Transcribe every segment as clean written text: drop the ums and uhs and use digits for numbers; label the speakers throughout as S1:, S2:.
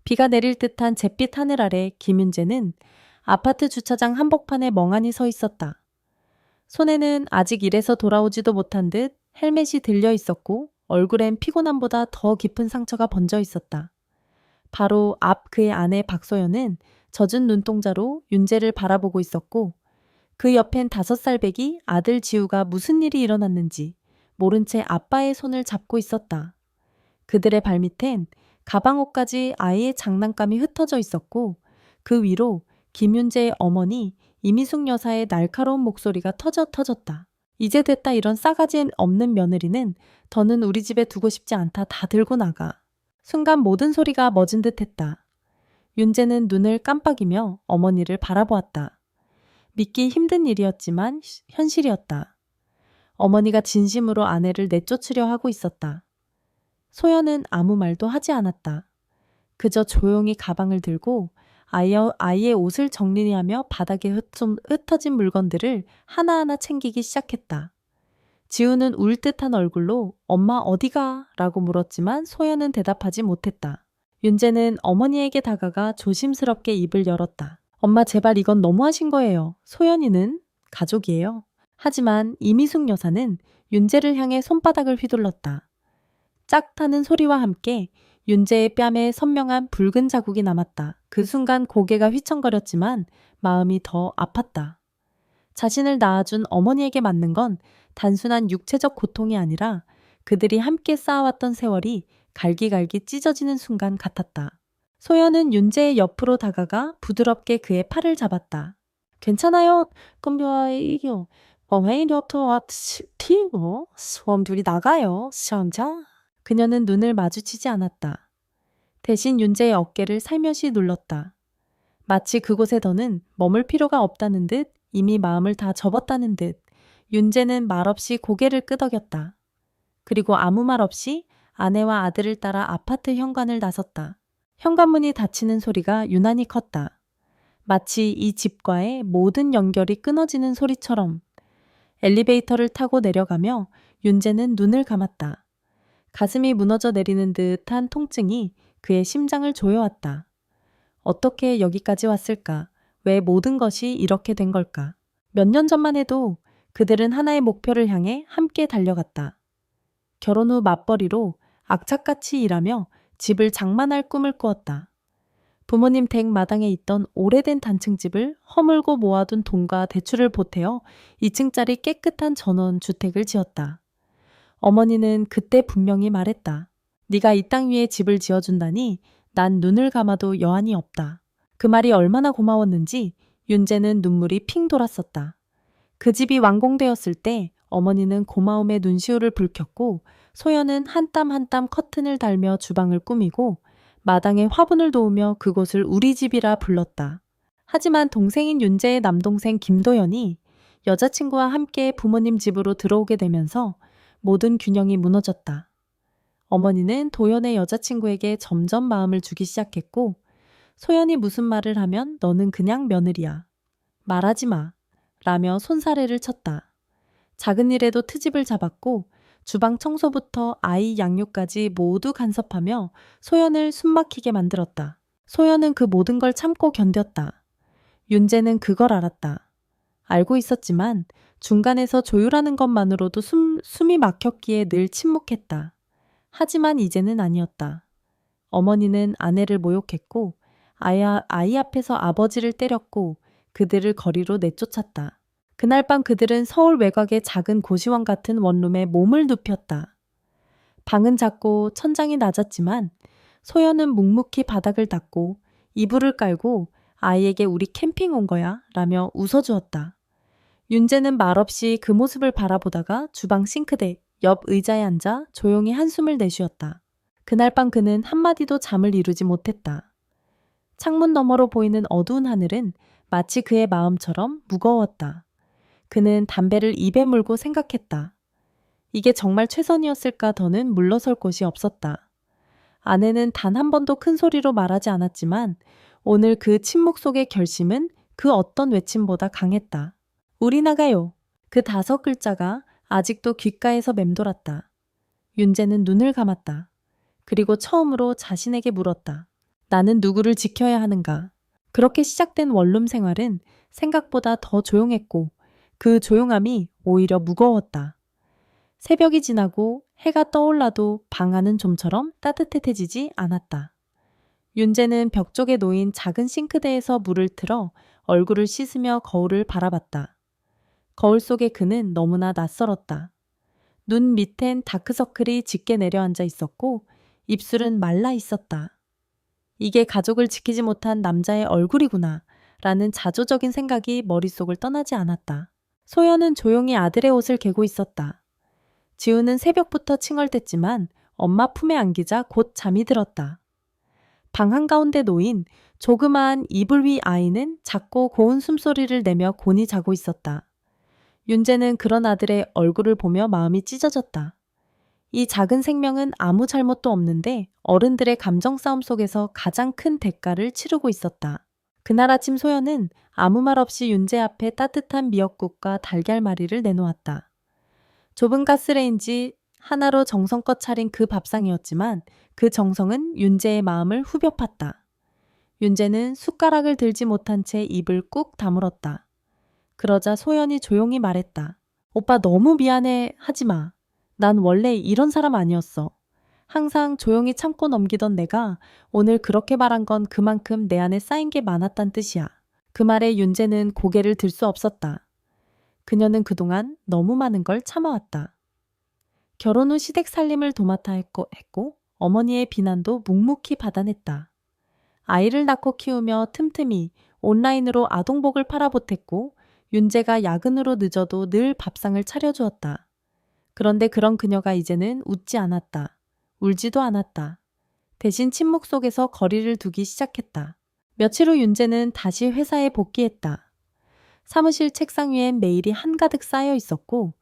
S1: 비가 내릴 듯한 잿빛 하늘 아래 김윤재는 아파트 주차장 한복판에 멍하니 서 있었다. 손에는 아직 일해서 돌아오지도 못한 듯 헬멧이 들려 있었고 얼굴엔 피곤함보다 더 깊은 상처가 번져 있었다. 바로 앞 그의 아내 박소연은 젖은 눈동자로 윤재를 바라보고 있었고 그 옆엔 5살 배기 아들 지우가 무슨 일이 일어났는지 모른 채 아빠의 손을 잡고 있었다. 그들의 발밑엔 가방옷까지 아이의 장난감이 흩어져 있었고 그 위로 김윤재의 어머니 이미숙 여사의 날카로운 목소리가 터졌다. 이제 됐다 이런 싸가지 없는 며느리는 더는 우리 집에 두고 싶지 않다. 다 들고 나가. 순간 모든 소리가 멎은 듯했다. 윤재는 눈을 깜빡이며 어머니를 바라보았다. 믿기 힘든 일이었지만 현실이었다. 어머니가 진심으로 아내를 내쫓으려 하고 있었다. 소연은 아무 말도 하지 않았다. 그저 조용히 가방을 들고 아이의 옷을 정리하며 바닥에 흩어진 물건들을 하나하나 챙기기 시작했다. 지우는 울 듯한 얼굴로 엄마 어디가? 라고 물었지만 소연은 대답하지 못했다. 윤재는 어머니에게 다가가 조심스럽게 입을 열었다. 엄마 제발 이건 너무하신 거예요. 소연이는 가족이에요. 하지만 이미숙 여사는 윤재를 향해 손바닥을 휘둘렀다. 짝 타는 소리와 함께 윤재의 뺨에 선명한 붉은 자국이 남았다. 그 순간 고개가 휘청거렸지만 마음이 더 아팠다. 자신을 낳아준 어머니에게 맞는 건 단순한 육체적 고통이 아니라 그들이 함께 쌓아왔던 세월이 갈기갈기 찢어지는 순간 같았다. 소연은 윤재의 옆으로 다가가 부드럽게 그의 팔을 잡았다. 괜찮아요. 금벼이요. 어메이려토와 티고 수험 둘이 나가요. 시험자. 그녀는 눈을 마주치지 않았다. 대신 윤재의 어깨를 살며시 눌렀다. 마치 그곳에 더는 머물 필요가 없다는 듯 이미 마음을 다 접었다는 듯 윤재는 말없이 고개를 끄덕였다. 그리고 아무 말 없이 아내와 아들을 따라 아파트 현관을 나섰다. 현관문이 닫히는 소리가 유난히 컸다. 마치 이 집과의 모든 연결이 끊어지는 소리처럼. 엘리베이터를 타고 내려가며 윤재는 눈을 감았다. 가슴이 무너져 내리는 듯한 통증이 그의 심장을 조여왔다. 어떻게 여기까지 왔을까? 왜 모든 것이 이렇게 된 걸까? 몇 년 전만 해도 그들은 하나의 목표를 향해 함께 달려갔다. 결혼 후 맞벌이로 악착같이 일하며 집을 장만할 꿈을 꾸었다. 부모님 댁 마당에 있던 오래된 단층집을 허물고 모아둔 돈과 대출을 보태어 2층짜리 깨끗한 전원주택을 지었다. 어머니는 그때 분명히 말했다. 네가 이 땅 위에 집을 지어준다니 난 눈을 감아도 여한이 없다. 그 말이 얼마나 고마웠는지 윤재는 눈물이 핑 돌았었다. 그 집이 완공되었을 때 어머니는 고마움에 눈시울을 붉혔고 소연은 한 땀 한 땀 커튼을 달며 주방을 꾸미고 마당에 화분을 놓으며 그곳을 우리 집이라 불렀다. 하지만 동생인 윤재의 남동생 김도연이 여자친구와 함께 부모님 집으로 들어오게 되면서 모든 균형이 무너졌다. 어머니는 도연의 여자친구에게 점점 마음을 주기 시작했고 소연이 무슨 말을 하면 너는 그냥 며느리야. 말하지 마. 라며 손사래를 쳤다. 작은 일에도 트집을 잡았고 주방 청소부터 아이 양육까지 모두 간섭하며 소연을 숨막히게 만들었다. 소연은 그 모든 걸 참고 견뎠다. 윤재는 그걸 알았다. 알고 있었지만 중간에서 조율하는 것만으로도 숨이 막혔기에 늘 침묵했다. 하지만 이제는 아니었다. 어머니는 아내를 모욕했고 아이 앞에서 아버지를 때렸고 그들을 거리로 내쫓았다. 그날 밤 그들은 서울 외곽의 작은 고시원 같은 원룸에 몸을 눕혔다. 방은 작고 천장이 낮았지만 소연은 묵묵히 바닥을 닦고 이불을 깔고 아이에게 우리 캠핑 온 거야 라며 웃어주었다. 윤재는 말없이 그 모습을 바라보다가 주방 싱크대 옆 의자에 앉아 조용히 한숨을 내쉬었다. 그날 밤 그는 한마디도 잠을 이루지 못했다. 창문 너머로 보이는 어두운 하늘은 마치 그의 마음처럼 무거웠다. 그는 담배를 입에 물고 생각했다. 이게 정말 최선이었을까 더는 물러설 곳이 없었다. 아내는 단 한 번도 큰 소리로 말하지 않았지만 오늘 그 침묵 속의 결심은 그 어떤 외침보다 강했다. 우리 나가요. 그 5글자가 아직도 귓가에서 맴돌았다. 윤재는 눈을 감았다. 그리고 처음으로 자신에게 물었다. 나는 누구를 지켜야 하는가. 그렇게 시작된 원룸 생활은 생각보다 더 조용했고 그 조용함이 오히려 무거웠다. 새벽이 지나고 해가 떠올라도 방 안은 좀처럼 따뜻해지지 않았다. 윤재는 벽 쪽에 놓인 작은 싱크대에서 물을 틀어 얼굴을 씻으며 거울을 바라봤다. 거울 속의 그는 너무나 낯설었다. 눈 밑엔 다크서클이 짙게 내려앉아 있었고 입술은 말라 있었다. 이게 가족을 지키지 못한 남자의 얼굴이구나 라는 자조적인 생각이 머릿속을 떠나지 않았다. 소연은 조용히 아들의 옷을 개고 있었다. 지우는 새벽부터 칭얼댔지만 엄마 품에 안기자 곧 잠이 들었다. 방 한가운데 놓인 조그마한 이불 위 아이는 작고 고운 숨소리를 내며 곤히 자고 있었다. 윤재는 그런 아들의 얼굴을 보며 마음이 찢어졌다. 이 작은 생명은 아무 잘못도 없는데 어른들의 감정 싸움 속에서 가장 큰 대가를 치르고 있었다. 그날 아침 소연은 아무 말 없이 윤재 앞에 따뜻한 미역국과 달걀말이를 내놓았다. 좁은 가스레인지 하나로 정성껏 차린 그 밥상이었지만 그 정성은 윤재의 마음을 후벼 팠다. 윤재는 숟가락을 들지 못한 채 입을 꾹 다물었다. 그러자 소연이 조용히 말했다. 오빠 너무 미안해 하지 마. 난 원래 이런 사람 아니었어. 항상 조용히 참고 넘기던 내가 오늘 그렇게 말한 건 그만큼 내 안에 쌓인 게 많았단 뜻이야. 그 말에 윤재는 고개를 들 수 없었다. 그녀는 그동안 너무 많은 걸 참아왔다. 결혼 후 시댁 살림을 도맡아 했고 어머니의 비난도 묵묵히 받아냈다. 아이를 낳고 키우며 틈틈이 온라인으로 아동복을 팔아보탰고 윤재가 야근으로 늦어도 늘 밥상을 차려주었다. 그런데 그런 그녀가 이제는 웃지 않았다. 울지도 않았다. 대신 침묵 속에서 거리를 두기 시작했다. 며칠 후 윤재는 다시 회사에 복귀했다. 사무실 책상 위엔 메일이 한가득 쌓여 있었고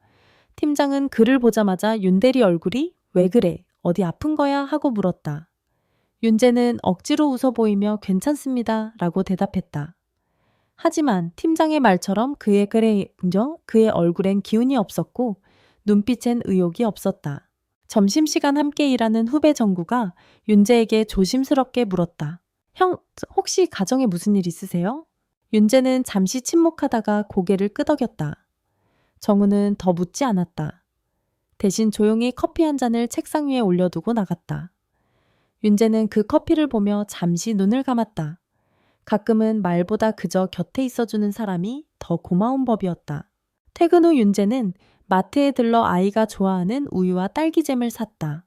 S1: 팀장은 글을 보자마자 윤대리 얼굴이 왜 그래? 어디 아픈 거야? 하고 물었다. 윤재는 억지로 웃어 보이며 괜찮습니다 라고 대답했다. 하지만 팀장의 말처럼 그의 얼굴엔 기운이 없었고 눈빛엔 의욕이 없었다. 점심시간 함께 일하는 후배 정구가 윤재에게 조심스럽게 물었다. 형, 혹시 가정에 무슨 일 있으세요? 윤재는 잠시 침묵하다가 고개를 끄덕였다. 정우는 더 묻지 않았다. 대신 조용히 커피 한 잔을 책상 위에 올려두고 나갔다. 윤재는 그 커피를 보며 잠시 눈을 감았다. 가끔은 말보다 그저 곁에 있어주는 사람이 더 고마운 법이었다. 퇴근 후 윤재는 마트에 들러 아이가 좋아하는 우유와 딸기잼을 샀다.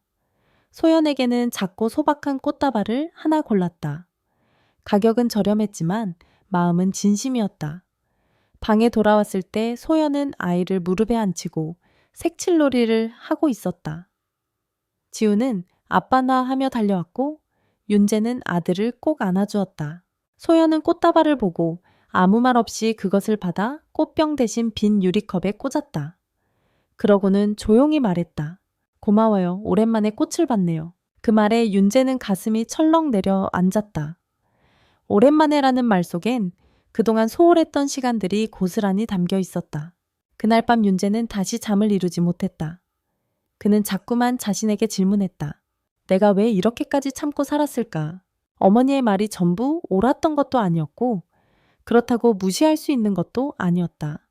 S1: 소연에게는 작고 소박한 꽃다발을 하나 골랐다. 가격은 저렴했지만 마음은 진심이었다. 방에 돌아왔을 때 소연은 아이를 무릎에 앉히고 색칠놀이를 하고 있었다. 지우는 아빠나 하며 달려왔고 윤재는 아들을 꼭 안아주었다. 소연은 꽃다발을 보고 아무 말 없이 그것을 받아 꽃병 대신 빈 유리컵에 꽂았다. 그러고는 조용히 말했다. 고마워요. 오랜만에 꽃을 봤네요. 그 말에 윤재는 가슴이 철렁 내려앉았다. 오랜만에라는 말 속엔 그동안 소홀했던 시간들이 고스란히 담겨 있었다. 그날 밤 윤재는 다시 잠을 이루지 못했다. 그는 자꾸만 자신에게 질문했다. 내가 왜 이렇게까지 참고 살았을까? 어머니의 말이 전부 옳았던 것도 아니었고 그렇다고 무시할 수 있는 것도 아니었다.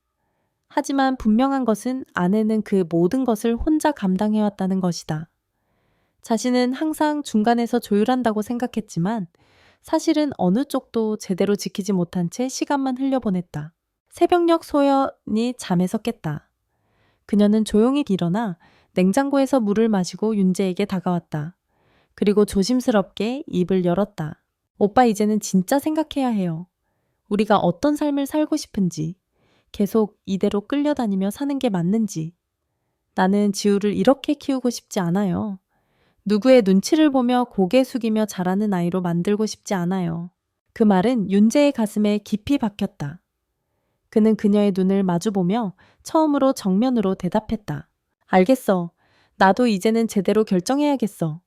S1: 하지만 분명한 것은 아내는 그 모든 것을 혼자 감당해왔다는 것이다. 자신은 항상 중간에서 조율한다고 생각했지만 사실은 어느 쪽도 제대로 지키지 못한 채 시간만 흘려보냈다. 새벽녘 소연이 잠에서 깼다. 그녀는 조용히 일어나 냉장고에서 물을 마시고 윤재에게 다가왔다. 그리고 조심스럽게 입을 열었다. 오빠 이제는 진짜 생각해야 해요. 우리가 어떤 삶을 살고 싶은지, 계속 이대로 끌려다니며 사는 게 맞는지. 나는 지우를 이렇게 키우고 싶지 않아요. 누구의 눈치를 보며 고개 숙이며 자라는 아이로 만들고 싶지 않아요. 그 말은 윤재의 가슴에 깊이 박혔다. 그는 그녀의 눈을 마주보며 처음으로 정면으로 대답했다. 알겠어. 나도 이제는 제대로 결정해야겠어.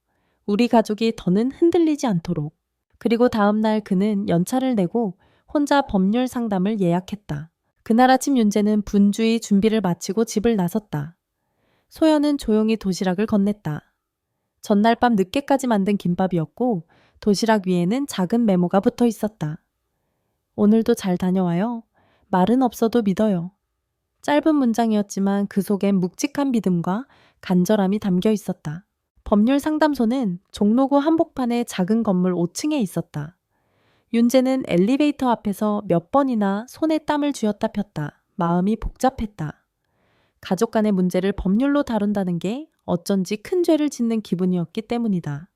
S1: 우리 가족이 더는 흔들리지 않도록. 그리고 다음 날 그는 연차를 내고 혼자 법률 상담을 예약했다. 그날 아침 윤재는 분주히 준비를 마치고 집을 나섰다. 소연은 조용히 도시락을 건넸다. 전날 밤 늦게까지 만든 김밥이었고 도시락 위에는 작은 메모가 붙어 있었다. 오늘도 잘 다녀와요. 말은 없어도 믿어요. 짧은 문장이었지만 그 속엔 묵직한 믿음과 간절함이 담겨 있었다. 법률 상담소는 종로구 한복판의 작은 건물 5층에 있었다. 윤재는 엘리베이터 앞에서 몇 번이나 손에 땀을 쥐었다 폈다. 마음이 복잡했다. 가족 간의 문제를 법률로 다룬다는 게 어쩐지 큰 죄를 짓는 기분이었기 때문이다.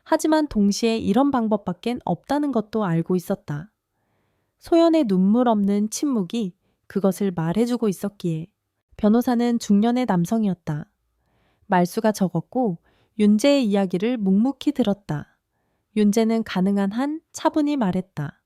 S1: 하지만 동시에 이런 방법밖엔 없다는 것도 알고 있었다. 소연의 눈물 없는 침묵이 그것을 말해주고 있었기에. 변호사는 중년의 남성이었다. 말수가 적었고 윤재의 이야기를 묵묵히 들었다. 윤재는 가능한 한 차분히 말했다.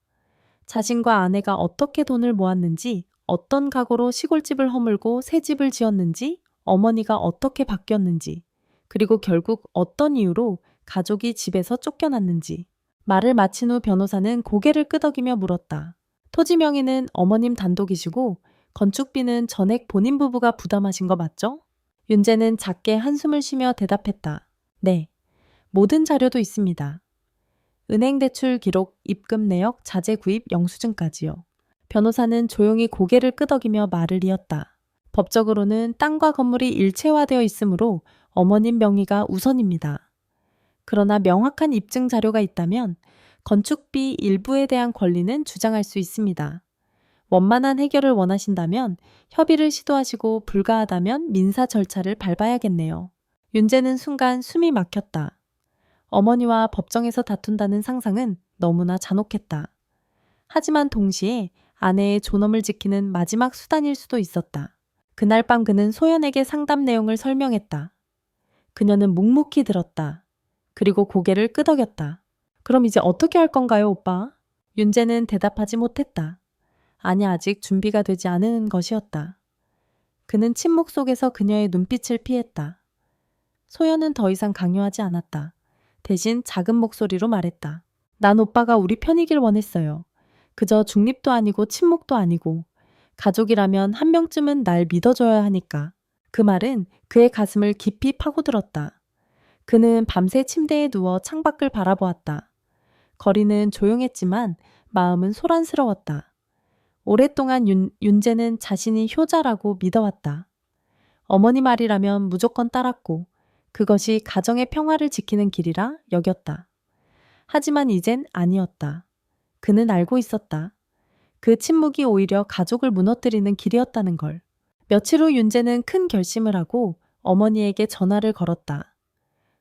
S1: 자신과 아내가 어떻게 돈을 모았는지, 어떤 각오로 시골집을 허물고 새 집을 지었는지, 어머니가 어떻게 바뀌었는지, 그리고 결국 어떤 이유로 가족이 집에서 쫓겨났는지. 말을 마친 후 변호사는 고개를 끄덕이며 물었다. 토지 명의는 어머님 단독이시고 건축비는 전액 본인 부부가 부담하신 거 맞죠? 윤재는 작게 한숨을 쉬며 대답했다. 네, 모든 자료도 있습니다. 은행 대출 기록, 입금 내역, 자재 구입 영수증까지요. 변호사는 조용히 고개를 끄덕이며 말을 이었다. 법적으로는 땅과 건물이 일체화되어 있으므로 어머님 명의가 우선입니다. 그러나 명확한 입증 자료가 있다면 건축비 일부에 대한 권리는 주장할 수 있습니다. 원만한 해결을 원하신다면 협의를 시도하시고 불가하다면 민사 절차를 밟아야겠네요. 윤재는 순간 숨이 막혔다. 어머니와 법정에서 다툰다는 상상은 너무나 잔혹했다. 하지만 동시에 아내의 존엄을 지키는 마지막 수단일 수도 있었다. 그날 밤 그는 소연에게 상담 내용을 설명했다. 그녀는 묵묵히 들었다. 그리고 고개를 끄덕였다. 그럼 이제 어떻게 할 건가요, 오빠? 윤재는 대답하지 못했다. 아니, 아직 준비가 되지 않은 것이었다. 그는 침묵 속에서 그녀의 눈빛을 피했다. 소연은 더 이상 강요하지 않았다. 대신 작은 목소리로 말했다. 난 오빠가 우리 편이길 원했어요. 그저 중립도 아니고 침묵도 아니고 가족이라면 한 명쯤은 날 믿어줘야 하니까. 그 말은 그의 가슴을 깊이 파고들었다. 그는 밤새 침대에 누워 창밖을 바라보았다. 거리는 조용했지만 마음은 소란스러웠다. 오랫동안 윤재는 자신이 효자라고 믿어왔다. 어머니 말이라면 무조건 따랐고 그것이 가정의 평화를 지키는 길이라 여겼다. 하지만 이젠 아니었다. 그는 알고 있었다. 그 침묵이 오히려 가족을 무너뜨리는 길이었다는 걸. 며칠 후 윤재는 큰 결심을 하고 어머니에게 전화를 걸었다.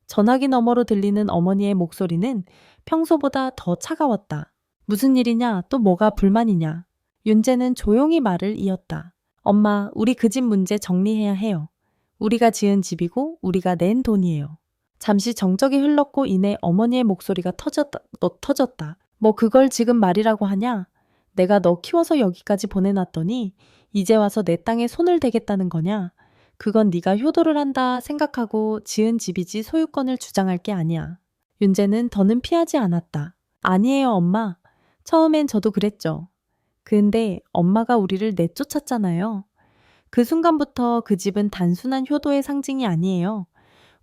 S1: 전화기 너머로 들리는 어머니의 목소리는 평소보다 더 차가웠다. 무슨 일이냐? 또 뭐가 불만이냐? 윤재는 조용히 말을 이었다. 엄마, 우리 그 집 문제 정리해야 해요. 우리가 지은 집이고 우리가 낸 돈이에요. 잠시 정적이 흘렀고 이내 어머니의 목소리가 터졌다. 뭐 그걸 지금 말이라고 하냐? 내가 너 키워서 여기까지 보내놨더니 이제 와서 내 땅에 손을 대겠다는 거냐? 그건 네가 효도를 한다 생각하고 지은 집이지 소유권을 주장할 게 아니야. 윤재는 더는 피하지 않았다. 아니에요, 엄마. 처음엔 저도 그랬죠. 근데 엄마가 우리를 내쫓았잖아요. 그 순간부터 그 집은 단순한 효도의 상징이 아니에요.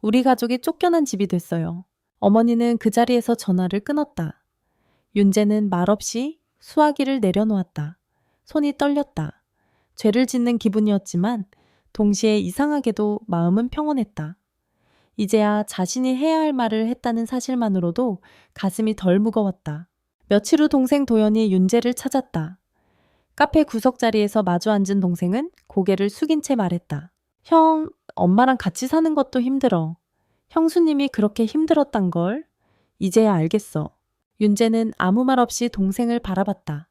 S1: 우리 가족이 쫓겨난 집이 됐어요. 어머니는 그 자리에서 전화를 끊었다. 윤재는 말없이 수화기를 내려놓았다. 손이 떨렸다. 죄를 짓는 기분이었지만 동시에 이상하게도 마음은 평온했다. 이제야 자신이 해야 할 말을 했다는 사실만으로도 가슴이 덜 무거웠다. 며칠 후 동생 도연이 윤재를 찾았다. 카페 구석자리에서 마주 앉은 동생은 고개를 숙인 채 말했다. 형, 엄마랑 같이 사는 것도 힘들어. 형수님이 그렇게 힘들었단걸. 이제야 알겠어. 윤재는 아무 말 없이 동생을 바라봤다.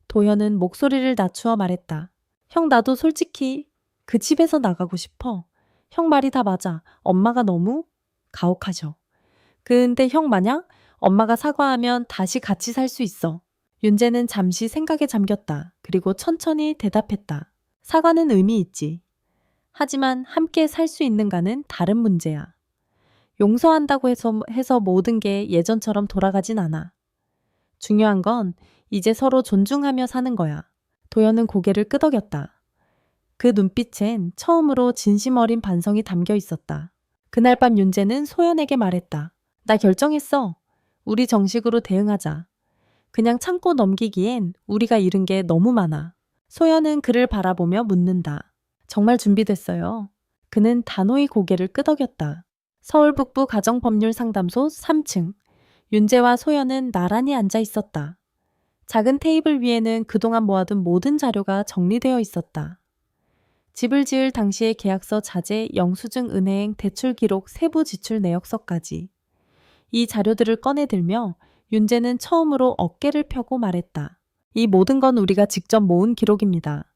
S1: 도현은 목소리를 낮추어 말했다. 형, 나도 솔직히 그 집에서 나가고 싶어. 형 말이 다 맞아. 엄마가 너무 가혹하셔. 근데 형 마냥 엄마가 사과하면 다시 같이 살 수 있어. 윤재는 잠시 생각에 잠겼다. 그리고 천천히 대답했다. 사과는 의미 있지. 하지만 함께 살 수 있는가는 다른 문제야. 용서한다고 해서 모든 게 예전처럼 돌아가진 않아. 중요한 건 이제 서로 존중하며 사는 거야. 도연은 고개를 끄덕였다. 그 눈빛엔 처음으로 진심 어린 반성이 담겨 있었다. 그날 밤 윤재는 소연에게 말했다. 나 결정했어. 우리 정식으로 대응하자. 그냥 참고 넘기기엔 우리가 잃은 게 너무 많아. 소연은 그를 바라보며 묻는다. 정말 준비됐어요. 그는 단호히 고개를 끄덕였다. 서울 북부 가정법률상담소 3층. 윤재와 소연은 나란히 앉아 있었다. 작은 테이블 위에는 그동안 모아둔 모든 자료가 정리되어 있었다. 집을 지을 당시의 계약서 자재, 영수증, 은행, 대출 기록, 세부 지출 내역서까지. 이 자료들을 꺼내들며 윤재는 처음으로 어깨를 펴고 말했다. 이 모든 건 우리가 직접 모은 기록입니다.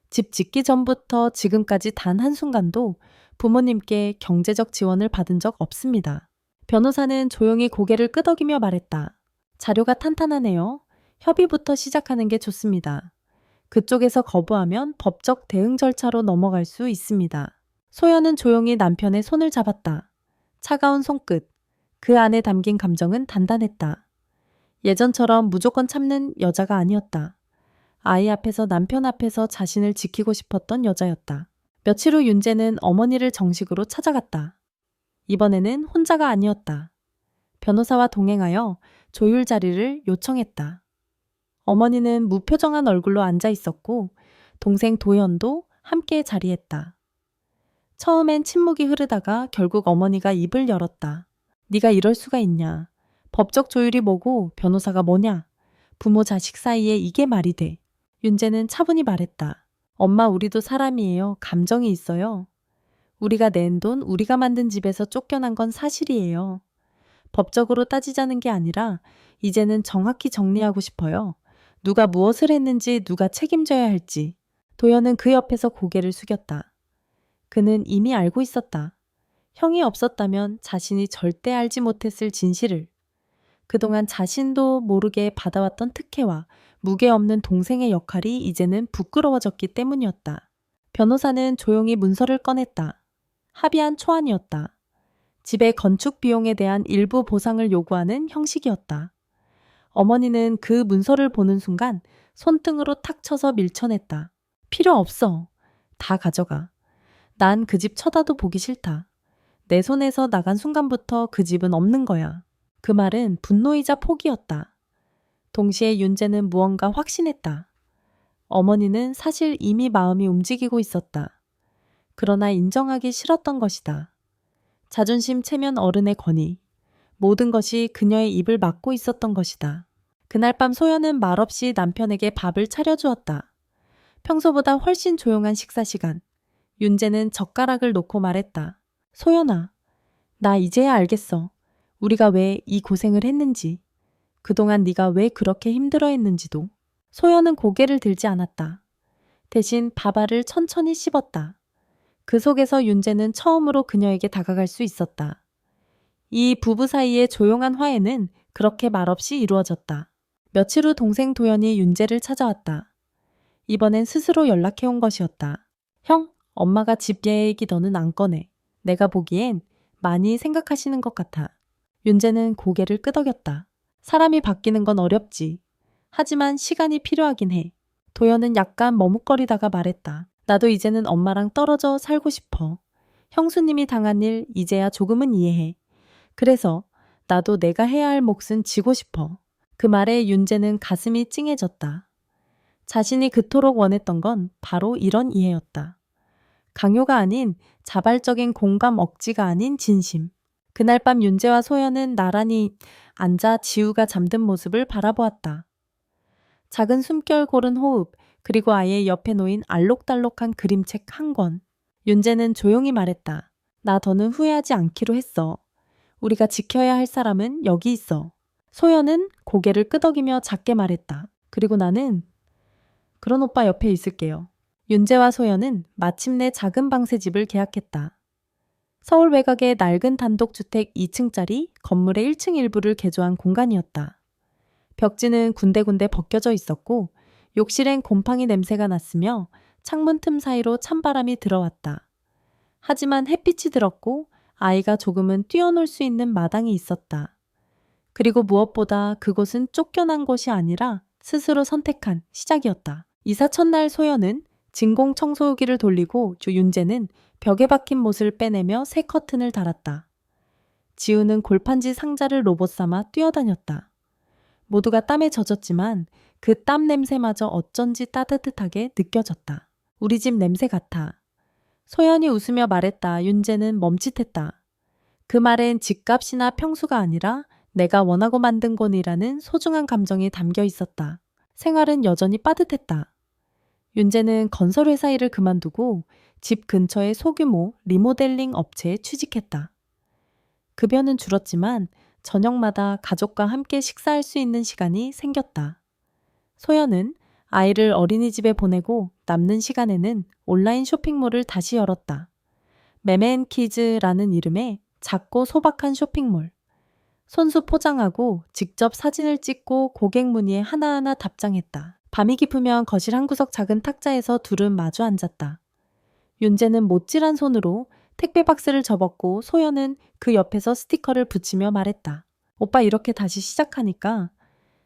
S1: 집 짓기 전부터 지금까지 단 한순간도 부모님께 경제적 지원을 받은 적 없습니다. 변호사는 조용히 고개를 끄덕이며 말했다. 자료가 탄탄하네요. 협의부터 시작하는 게 좋습니다. 그쪽에서 거부하면 법적 대응 절차로 넘어갈 수 있습니다. 소연은 조용히 남편의 손을 잡았다. 차가운 손끝. 그 안에 담긴 감정은 단단했다. 예전처럼 무조건 참는 여자가 아니었다. 아이 앞에서 남편 앞에서 자신을 지키고 싶었던 여자였다. 며칠 후 윤재는 어머니를 정식으로 찾아갔다. 이번에는 혼자가 아니었다. 변호사와 동행하여 조율 자리를 요청했다. 어머니는 무표정한 얼굴로 앉아 있었고 동생 도연도 함께 자리했다. 처음엔 침묵이 흐르다가 결국 어머니가 입을 열었다. 네가 이럴 수가 있냐. 법적 조율이 뭐고 변호사가 뭐냐. 부모 자식 사이에 이게 말이 돼. 윤재는 차분히 말했다. 엄마 우리도 사람이에요. 감정이 있어요. 우리가 낸 돈, 우리가 만든 집에서 쫓겨난 건 사실이에요. 법적으로 따지자는 게 아니라 이제는 정확히 정리하고 싶어요. 누가 무엇을 했는지 누가 책임져야 할지. 도연은 그 옆에서 고개를 숙였다. 그는 이미 알고 있었다. 형이 없었다면 자신이 절대 알지 못했을 진실을. 그동안 자신도 모르게 받아왔던 특혜와 무게 없는 동생의 역할이 이제는 부끄러워졌기 때문이었다. 변호사는 조용히 문서를 꺼냈다. 합의한 초안이었다. 집의 건축 비용에 대한 일부 보상을 요구하는 형식이었다. 어머니는 그 문서를 보는 순간 손등으로 탁 쳐서 밀쳐냈다. 필요 없어. 다 가져가. 난 그 집 쳐다도 보기 싫다. 내 손에서 나간 순간부터 그 집은 없는 거야. 그 말은 분노이자 포기였다. 동시에 윤재는 무언가 확신했다. 어머니는 사실 이미 마음이 움직이고 있었다. 그러나 인정하기 싫었던 것이다. 자존심 체면 어른의 권위. 모든 것이 그녀의 입을 막고 있었던 것이다. 그날 밤 소연은 말없이 남편에게 밥을 차려주었다. 평소보다 훨씬 조용한 식사 시간. 윤재는 젓가락을 놓고 말했다. 소연아, 나 이제야 알겠어. 우리가 왜 이 고생을 했는지. 그동안 네가 왜 그렇게 힘들어했는지도. 소연은 고개를 들지 않았다. 대신 밥알을 천천히 씹었다. 그 속에서 윤재는 처음으로 그녀에게 다가갈 수 있었다. 이 부부 사이의 조용한 화해는 그렇게 말없이 이루어졌다. 며칠 후 동생 도연이 윤재를 찾아왔다. 이번엔 스스로 연락해온 것이었다. 형, 엄마가 집 얘기 너는 안 꺼내. 내가 보기엔 많이 생각하시는 것 같아. 윤재는 고개를 끄덕였다. 사람이 바뀌는 건 어렵지. 하지만 시간이 필요하긴 해. 도연은 약간 머뭇거리다가 말했다. 나도 이제는 엄마랑 떨어져 살고 싶어. 형수님이 당한 일 이제야 조금은 이해해. 그래서 나도 내가 해야 할 몫은 지고 싶어. 그 말에 윤재는 가슴이 찡해졌다. 자신이 그토록 원했던 건 바로 이런 이해였다. 강요가 아닌 자발적인 공감 억지가 아닌 진심. 그날 밤 윤재와 소연은 나란히 앉아 지우가 잠든 모습을 바라보았다. 작은 숨결 고른 호흡, 그리고 아예 옆에 놓인 알록달록한 그림책 한 권. 윤재는 조용히 말했다. 나 더는 후회하지 않기로 했어. 우리가 지켜야 할 사람은 여기 있어. 소연은 고개를 끄덕이며 작게 말했다. 그리고 나는 그런 오빠 옆에 있을게요. 윤재와 소연은 마침내 작은 방새집을 계약했다. 서울 외곽의 낡은 단독주택 2층짜리 건물의 1층 일부를 개조한 공간이었다. 벽지는 군데군데 벗겨져 있었고 욕실엔 곰팡이 냄새가 났으며 창문 틈 사이로 찬바람이 들어왔다. 하지만 햇빛이 들었고 아이가 조금은 뛰어놀 수 있는 마당이 있었다. 그리고 무엇보다 그곳은 쫓겨난 곳이 아니라 스스로 선택한 시작이었다. 이사 첫날 소연은 진공 청소기를 돌리고 윤재는 벽에 박힌 못을 빼내며 새 커튼을 달았다. 지우는 골판지 상자를 로봇 삼아 뛰어다녔다. 모두가 땀에 젖었지만 그 땀 냄새마저 어쩐지 따뜻하게 느껴졌다. 우리 집 냄새 같아. 소연이 웃으며 말했다. 윤재는 멈칫했다. 그 말엔 집값이나 평수가 아니라 내가 원하고 만든 곳이라는 소중한 감정이 담겨 있었다. 생활은 여전히 빠듯했다. 윤재는 건설회사 일을 그만두고 집 근처의 소규모 리모델링 업체에 취직했다. 급여는 줄었지만 저녁마다 가족과 함께 식사할 수 있는 시간이 생겼다. 소연은 아이를 어린이집에 보내고 남는 시간에는 온라인 쇼핑몰을 다시 열었다. 메맨키즈라는 이름의 작고 소박한 쇼핑몰. 손수 포장하고 직접 사진을 찍고 고객 문의에 하나하나 답장했다. 밤이 깊으면 거실 한 구석 작은 탁자에서 둘은 마주 앉았다. 윤재는 못질한 손으로 택배 박스를 접었고 소연은 그 옆에서 스티커를 붙이며 말했다. 오빠 이렇게 다시 시작하니까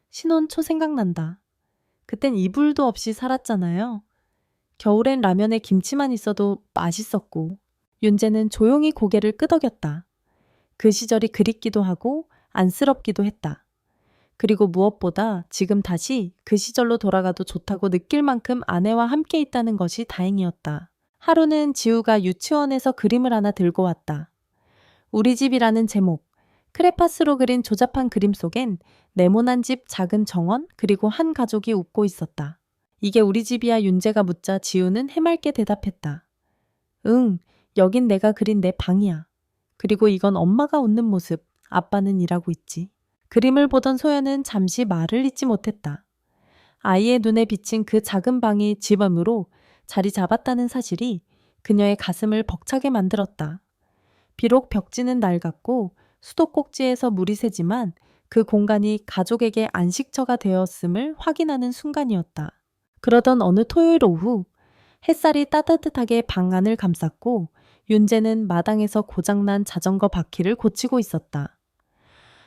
S1: 신혼 초 생각난다. 그땐 이불도 없이 살았잖아요. 겨울엔 라면에 김치만 있어도 맛있었고. 윤재는 조용히 고개를 끄덕였다. 그 시절이 그립기도 하고 안쓰럽기도 했다. 그리고 무엇보다 지금 다시 그 시절로 돌아가도 좋다고 느낄 만큼 아내와 함께 있다는 것이 다행이었다. 하루는 지우가 유치원에서 그림을 하나 들고 왔다. 우리 집이라는 제목, 크레파스로 그린 조잡한 그림 속엔 네모난 집, 작은 정원, 그리고 한 가족이 웃고 있었다. 이게 우리 집이야 윤재가 묻자 지우는 해맑게 대답했다. 응, 여긴 내가 그린 내 방이야. 그리고 이건 엄마가 웃는 모습, 아빠는 일하고 있지. 그림을 보던 소연은 잠시 말을 잇지 못했다. 아이의 눈에 비친 그 작은 방이 집안으로 자리 잡았다는 사실이 그녀의 가슴을 벅차게 만들었다. 비록 벽지는 낡았고 수도꼭지에서 물이 새지만 그 공간이 가족에게 안식처가 되었음을 확인하는 순간이었다. 그러던 어느 토요일 오후 햇살이 따뜻하게 방 안을 감쌌고 윤재는 마당에서 고장난 자전거 바퀴를 고치고 있었다.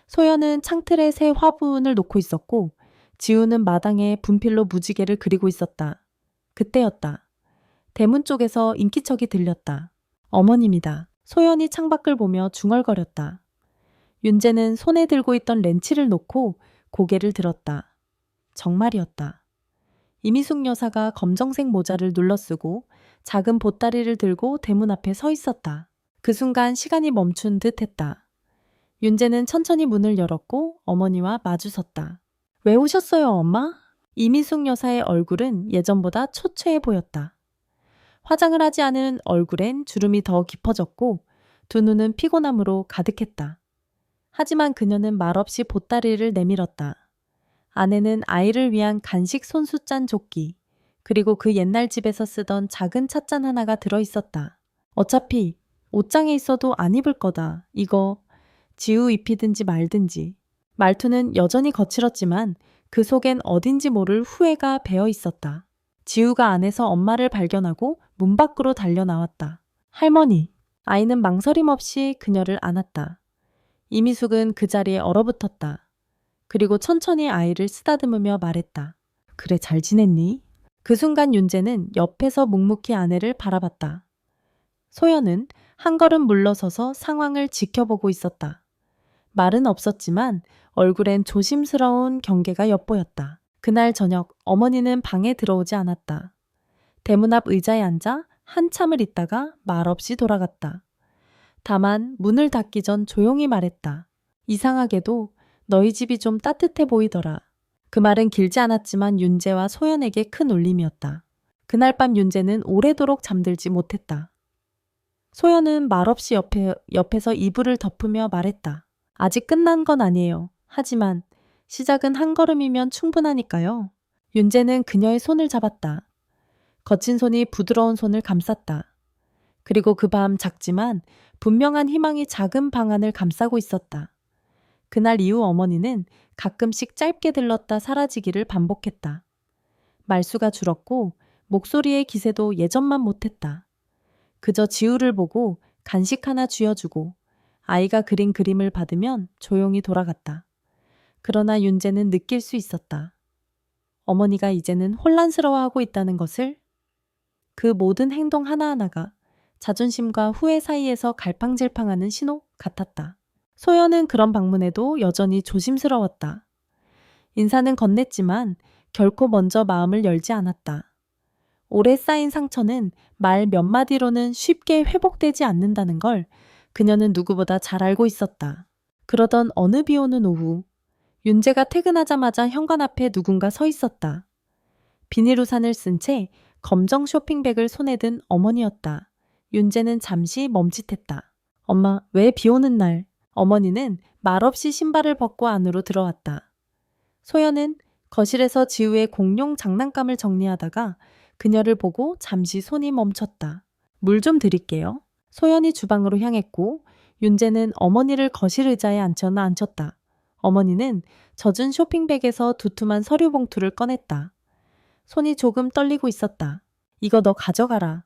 S1: 소연은 창틀에 새 화분을 놓고 있었고 지우는 마당에 분필로 무지개를 그리고 있었다. 그때였다. 대문 쪽에서 인기척이 들렸다. 어머님이다. 소연이 창밖을 보며 중얼거렸다. 윤재는 손에 들고 있던 렌치를 놓고 고개를 들었다. 정말이었다. 이미숙 여사가 검정색 모자를 눌러쓰고 작은 보따리를 들고 대문 앞에 서 있었다. 그 순간 시간이 멈춘 듯 했다. 윤재는 천천히 문을 열었고 어머니와 마주섰다. 왜 오셨어요, 엄마? 이미숙 여사의 얼굴은 예전보다 초췌해 보였다. 화장을 하지 않은 얼굴엔 주름이 더 깊어졌고 두 눈은 피곤함으로 가득했다. 하지만 그녀는 말없이 보따리를 내밀었다. 안에는 아이를 위한 간식 손수짠 조끼, 그리고 그 옛날 집에서 쓰던 작은 찻잔 하나가 들어있었다. 어차피 옷장에 있어도 안 입을 거다. 이거 지우 입히든지 말든지. 말투는 여전히 거칠었지만 그 속엔 어딘지 모를 후회가 배어 있었다. 지우가 안에서 엄마를 발견하고 문 밖으로 달려나왔다. 할머니. 아이는 망설임 없이 그녀를 안았다. 이미숙은 그 자리에 얼어붙었다. 그리고 천천히 아이를 쓰다듬으며 말했다. 그래, 잘 지냈니? 그 순간 윤재는 옆에서 묵묵히 아내를 바라봤다. 소연은 한 걸음 물러서서 상황을 지켜보고 있었다. 말은 없었지만 얼굴엔 조심스러운 경계가 엿보였다. 그날 저녁 어머니는 방에 들어오지 않았다. 대문 앞 의자에 앉아 한참을 있다가 말없이 돌아갔다. 다만 문을 닫기 전 조용히 말했다. 이상하게도 너희 집이 좀 따뜻해 보이더라. 그 말은 길지 않았지만 윤재와 소연에게 큰 울림이었다. 그날 밤 윤재는 오래도록 잠들지 못했다. 소연은 말없이 옆에서 이불을 덮으며 말했다. 아직 끝난 건 아니에요. 하지만 시작은 한 걸음이면 충분하니까요. 윤재는 그녀의 손을 잡았다. 거친 손이 부드러운 손을 감쌌다. 그리고 그 밤 작지만 분명한 희망이 작은 방 안을 감싸고 있었다. 그날 이후 어머니는 가끔씩 짧게 들렀다 사라지기를 반복했다. 말수가 줄었고 목소리의 기세도 예전만 못했다. 그저 지우를 보고 간식 하나 쥐어주고 아이가 그린 그림을 받으면 조용히 돌아갔다. 그러나 윤재는 느낄 수 있었다. 어머니가 이제는 혼란스러워하고 있다는 것을. 그 모든 행동 하나하나가 자존심과 후회 사이에서 갈팡질팡하는 신호 같았다. 소연은 그런 방문에도 여전히 조심스러웠다. 인사는 건넸지만 결코 먼저 마음을 열지 않았다. 오래 쌓인 상처는 말 몇 마디로는 쉽게 회복되지 않는다는 걸 그녀는 누구보다 잘 알고 있었다. 그러던 어느 비 오는 오후, 윤재가 퇴근하자마자 현관 앞에 누군가 서 있었다. 비닐우산을 쓴 채 검정 쇼핑백을 손에 든 어머니였다. 윤재는 잠시 멈칫했다. 엄마, 왜 비 오는 날? 어머니는 말없이 신발을 벗고 안으로 들어왔다. 소연은 거실에서 지우의 공룡 장난감을 정리하다가 그녀를 보고 잠시 손이 멈췄다. 물 좀 드릴게요. 소연이 주방으로 향했고 윤재는 어머니를 거실 의자에 앉혔다. 어머니는 젖은 쇼핑백에서 두툼한 서류 봉투를 꺼냈다. 손이 조금 떨리고 있었다. 이거 너 가져가라.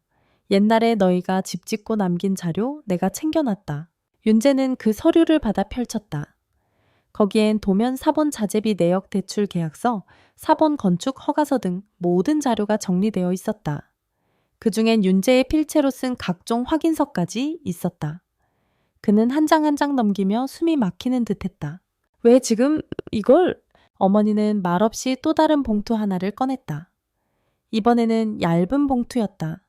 S1: 옛날에 너희가 집 짓고 남긴 자료 내가 챙겨놨다. 윤재는 그 서류를 받아 펼쳤다. 거기엔 도면 사본 자재비 내역 대출 계약서, 사본 건축 허가서 등 모든 자료가 정리되어 있었다. 그중엔 윤재의 필체로 쓴 각종 확인서까지 있었다. 그는 한 장 한 장 넘기며 숨이 막히는 듯했다. 왜 지금 이걸? 어머니는 말없이 또 다른 봉투 하나를 꺼냈다. 이번에는 얇은 봉투였다.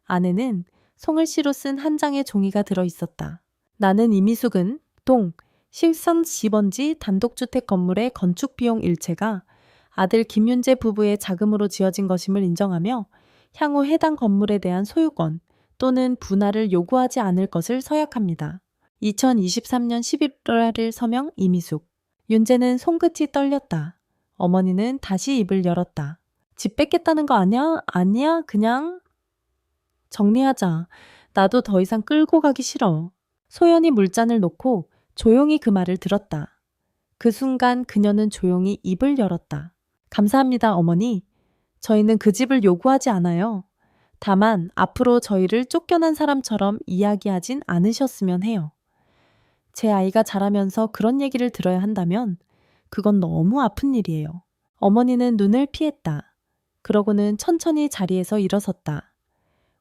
S1: 안에는 송을씨로 쓴 한 장의 종이가 들어있었다. 나는 이미숙은 동 실선 10번지 단독주택 건물의 건축 비용 일체가 아들 김윤재 부부의 자금으로 지어진 것임을 인정하며 향후 해당 건물에 대한 소유권 또는 분할을 요구하지 않을 것을 서약합니다. 2023년 11월 서명 이미숙. 윤재는 손끝이 떨렸다. 어머니는 다시 입을 열었다. 집 뺏겠다는 거 아니야? 아니야, 그냥 정리하자. 나도 더 이상 끌고 가기 싫어. 소연이 물잔을 놓고 조용히 그 말을 들었다. 그 순간 그녀는 조용히 입을 열었다. 감사합니다, 어머니. 저희는 그 집을 요구하지 않아요. 다만 앞으로 저희를 쫓겨난 사람처럼 이야기하진 않으셨으면 해요. 제 아이가 자라면서 그런 얘기를 들어야 한다면 그건 너무 아픈 일이에요. 어머니는 눈을 피했다. 그러고는 천천히 자리에서 일어섰다.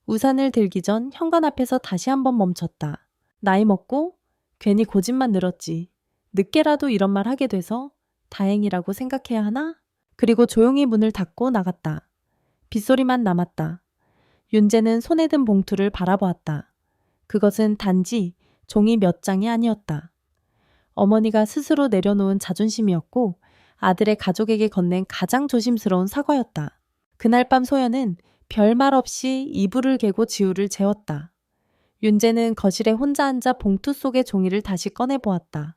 S1: 우산을 들기 전 현관 앞에서 다시 한번 멈췄다. 나이 먹고 괜히 고집만 늘었지. 늦게라도 이런 말 하게 돼서 다행이라고 생각해야 하나? 그리고 조용히 문을 닫고 나갔다. 빗소리만 남았다. 윤재는 손에 든 봉투를 바라보았다. 그것은 단지 종이 몇 장이 아니었다. 어머니가 스스로 내려놓은 자존심이었고 아들의 가족에게 건넨 가장 조심스러운 사과였다. 그날 밤 소연은 별말 없이 이불을 개고 지우를 재웠다. 윤재는 거실에 혼자 앉아 봉투 속의 종이를 다시 꺼내보았다.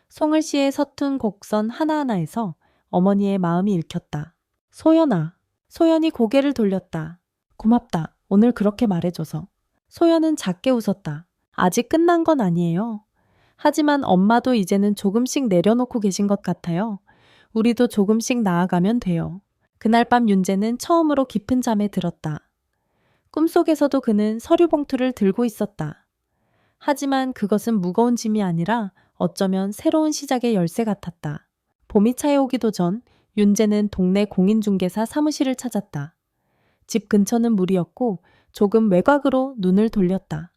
S1: 송을씨의 서툰 곡선 하나하나에서 어머니의 마음이 읽혔다. 소연아. 소연이 고개를 돌렸다. 고맙다. 오늘 그렇게 말해줘서. 소연은 작게 웃었다. 아직 끝난 건 아니에요. 하지만 엄마도 이제는 조금씩 내려놓고 계신 것 같아요. 우리도 조금씩 나아가면 돼요. 그날 밤 윤재는 처음으로 깊은 잠에 들었다. 꿈속에서도 그는 서류 봉투를 들고 있었다. 하지만 그것은 무거운 짐이 아니라 어쩌면 새로운 시작의 열쇠 같았다. 봄이 차여오기도 전 윤재는 동네 공인중개사 사무실을 찾았다. 집 근처는 무리였고 조금 외곽으로 눈을 돌렸다.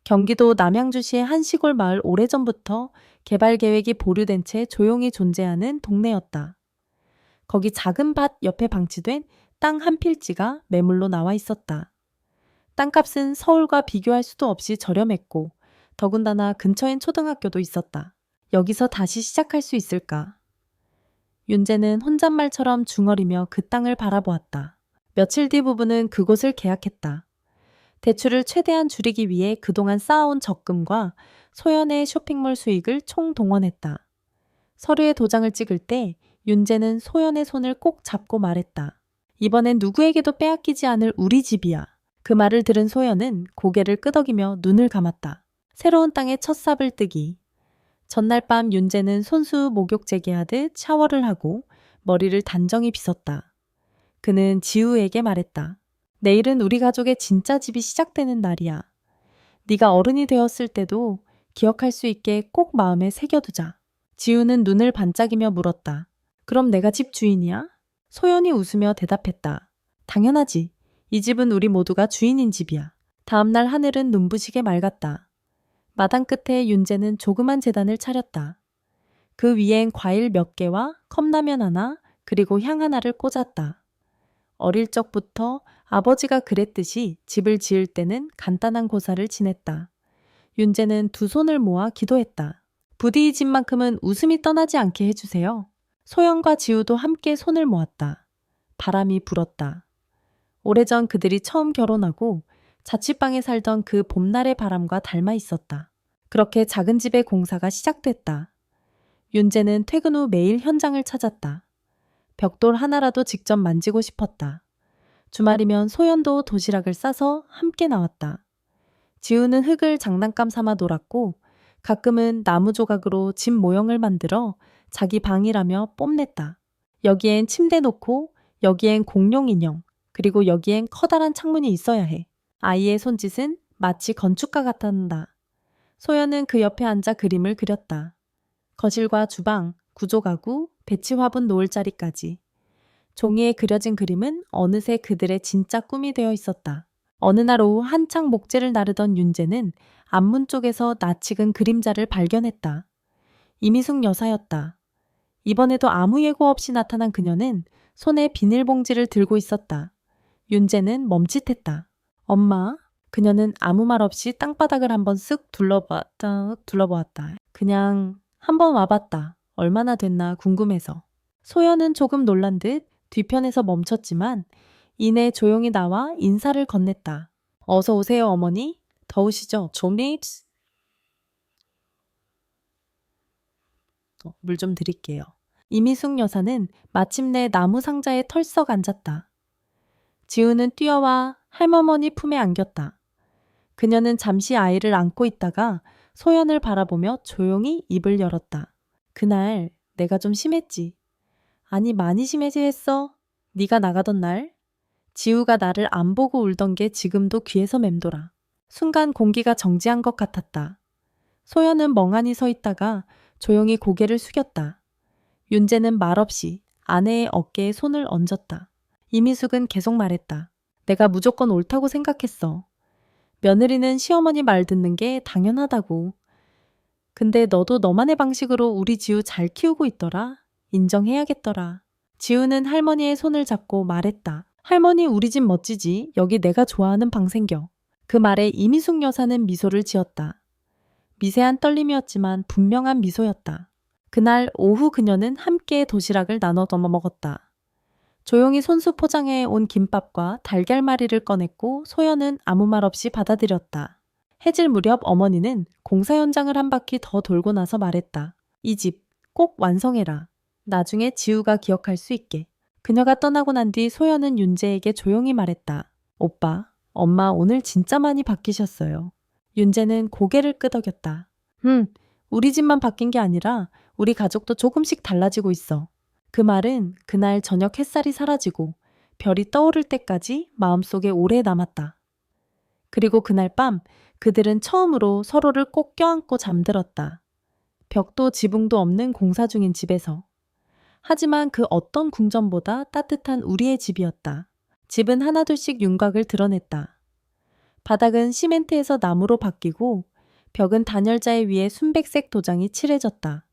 S1: 경기도 남양주시의 한 시골 마을 오래전부터 개발 계획이 보류된 채 조용히 존재하는 동네였다. 거기 작은 밭 옆에 방치된 땅 한 필지가 매물로 나와 있었다. 땅값은 서울과 비교할 수도 없이 저렴했고 더군다나 근처엔 초등학교도 있었다. 여기서 다시 시작할 수 있을까? 윤재는 혼잣말처럼 중얼이며 그 땅을 바라보았다. 며칠 뒤 부부는 그곳을 계약했다. 대출을 최대한 줄이기 위해 그동안 쌓아온 적금과 소연의 쇼핑몰 수익을 총동원했다. 서류에 도장을 찍을 때 윤재는 소연의 손을 꼭 잡고 말했다. 이번엔 누구에게도 빼앗기지 않을 우리 집이야. 그 말을 들은 소연은 고개를 끄덕이며 눈을 감았다. 새로운 땅에 첫 삽을 뜨기. 전날 밤 윤재는 손수 목욕 재개하듯 샤워를 하고 머리를 단정히 빗었다. 그는 지우에게 말했다. 내일은 우리 가족의 진짜 집이 시작되는 날이야. 네가 어른이 되었을 때도 기억할 수 있게 꼭 마음에 새겨두자. 지우는 눈을 반짝이며 물었다. 그럼 내가 집 주인이야? 소연이 웃으며 대답했다. 당연하지. 이 집은 우리 모두가 주인인 집이야. 다음날 하늘은 눈부시게 맑았다. 마당 끝에 윤재는 조그만 재단을 차렸다. 그 위엔 과일 몇 개와 컵라면 하나, 그리고 향 하나를 꽂았다. 어릴 적부터 아버지가 그랬듯이 집을 지을 때는 간단한 고사를 지냈다. 윤재는 두 손을 모아 기도했다. 부디 이 집만큼은 웃음이 떠나지 않게 해주세요. 소영과 지우도 함께 손을 모았다. 바람이 불었다. 오래전 그들이 처음 결혼하고 자취방에 살던 그 봄날의 바람과 닮아 있었다. 그렇게 작은 집의 공사가 시작됐다. 윤재는 퇴근 후 매일 현장을 찾았다. 벽돌 하나라도 직접 만지고 싶었다. 주말이면 소연도 도시락을 싸서 함께 나왔다. 지우는 흙을 장난감 삼아 놀았고 가끔은 나무 조각으로 집 모형을 만들어 자기 방이라며 뽐냈다. 여기엔 침대 놓고 여기엔 공룡 인형, 그리고 여기엔 커다란 창문이 있어야 해. 아이의 손짓은 마치 건축가 같았다. 소연은 그 옆에 앉아 그림을 그렸다. 거실과 주방, 구조가구, 배치 화분 놓을 자리까지. 종이에 그려진 그림은 어느새 그들의 진짜 꿈이 되어 있었다. 어느 날 오후 한창 목재를 나르던 윤재는 앞문 쪽에서 낯익은 그림자를 발견했다. 이미숙 여사였다. 이번에도 아무 예고 없이 나타난 그녀는 손에 비닐봉지를 들고 있었다. 윤재는 멈칫했다. 엄마? 그녀는 아무 말 없이 땅바닥을 한번 쓱 둘러보았다. 그냥 한번 와봤다. 얼마나 됐나 궁금해서. 소연은 조금 놀란 듯 뒤편에서 멈췄지만 이내 조용히 나와 인사를 건넸다. 어서 오세요, 어머니. 더우시죠? 물 좀 드릴게요. 이미숙 여사는 마침내 나무 상자에 털썩 앉았다. 지우는 뛰어와 할머니 품에 안겼다. 그녀는 잠시 아이를 안고 있다가 소연을 바라보며 조용히 입을 열었다. 그날 내가 좀 심했지. 아니 많이 심해지 했어. 네가 나가던 날. 지우가 나를 안 보고 울던 게 지금도 귀에서 맴돌아. 순간 공기가 정지한 것 같았다. 소연은 멍하니 서 있다가 조용히 고개를 숙였다. 윤재는 말없이 아내의 어깨에 손을 얹었다. 이미숙은 계속 말했다. 내가 무조건 옳다고 생각했어. 며느리는 시어머니 말 듣는 게 당연하다고. 근데 너도 너만의 방식으로 우리 지우 잘 키우고 있더라. 인정해야겠더라. 지우는 할머니의 손을 잡고 말했다. 할머니 우리 집 멋지지. 여기 내가 좋아하는 방 생겨. 그 말에 이미숙 여사는 미소를 지었다. 미세한 떨림이었지만 분명한 미소였다. 그날 오후 그녀는 함께 도시락을 나눠 먹었다. 조용히 손수 포장해 온 김밥과 달걀말이를 꺼냈고 소연은 아무 말 없이 받아들였다. 해질 무렵 어머니는 공사 현장을 한 바퀴 더 돌고 나서 말했다. 이 집 꼭 완성해라. 나중에 지우가 기억할 수 있게. 그녀가 떠나고 난 뒤 소연은 윤재에게 조용히 말했다. 오빠, 엄마 오늘 진짜 많이 바뀌셨어요. 윤재는 고개를 끄덕였다. 우리 집만 바뀐 게 아니라 우리 가족도 조금씩 달라지고 있어. 그 말은 그날 저녁 햇살이 사라지고 별이 떠오를 때까지 마음속에 오래 남았다. 그리고 그날 밤 그들은 처음으로 서로를 꼭 껴안고 잠들었다. 벽도 지붕도 없는 공사 중인 집에서. 하지만 그 어떤 궁전보다 따뜻한 우리의 집이었다. 집은 하나둘씩 윤곽을 드러냈다. 바닥은 시멘트에서 나무로 바뀌고 벽은 단열재 위에 순백색 도장이 칠해졌다.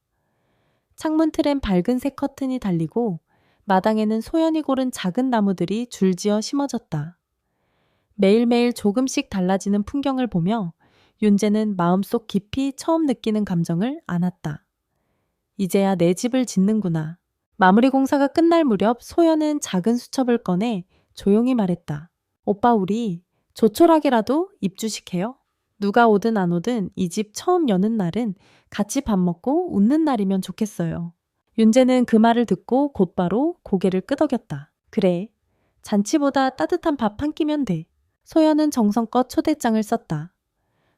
S1: 창문 틀엔 밝은색 커튼이 달리고 마당에는 소연이 고른 작은 나무들이 줄지어 심어졌다. 매일매일 조금씩 달라지는 풍경을 보며 윤재는 마음속 깊이 처음 느끼는 감정을 안았다. 이제야 내 집을 짓는구나. 마무리 공사가 끝날 무렵 소연은 작은 수첩을 꺼내 조용히 말했다. 오빠 우리 조촐하게라도 입주식해요. 누가 오든 안 오든 이 집 처음 여는 날은 같이 밥 먹고 웃는 날이면 좋겠어요. 윤재는 그 말을 듣고 곧바로 고개를 끄덕였다. 그래, 잔치보다 따뜻한 밥 한 끼면 돼. 소연은 정성껏 초대장을 썼다.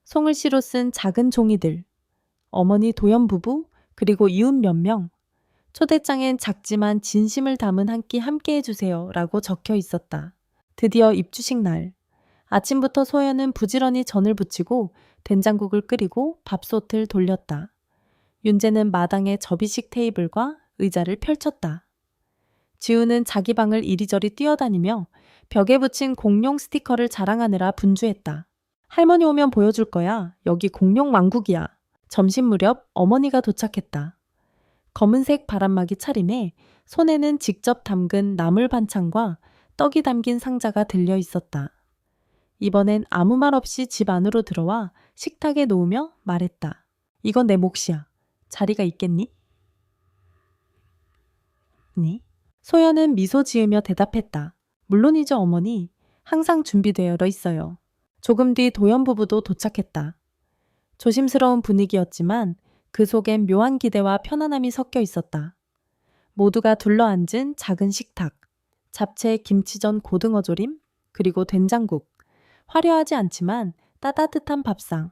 S1: 송글씨로 쓴 작은 종이들, 어머니 도연 부부, 그리고 이웃 몇 명. 초대장엔 작지만 진심을 담은 한 끼 함께 해주세요 라고 적혀 있었다. 드디어 입주식 날. 아침부터 소연은 부지런히 전을 부치고 된장국을 끓이고 밥솥을 돌렸다. 윤재는 마당에 접이식 테이블과 의자를 펼쳤다. 지우는 자기 방을 이리저리 뛰어다니며 벽에 붙인 공룡 스티커를 자랑하느라 분주했다. 할머니 오면 보여줄 거야. 여기 공룡 왕국이야. 점심 무렵 어머니가 도착했다. 검은색 바람막이 차림에 손에는 직접 담근 나물 반찬과 떡이 담긴 상자가 들려 있었다. 이번엔 아무 말 없이 집 안으로 들어와 식탁에 놓으며 말했다. 이건 내 몫이야. 자리가 있겠니? 니? 소연은 미소 지으며 대답했다. 물론이죠, 어머니. 항상 준비되어 있어요. 조금 뒤 도연 부부도 도착했다. 조심스러운 분위기였지만 그 속엔 묘한 기대와 편안함이 섞여 있었다. 모두가 둘러앉은 작은 식탁, 잡채, 김치전, 고등어조림, 그리고 된장국, 화려하지 않지만 따뜻한 밥상.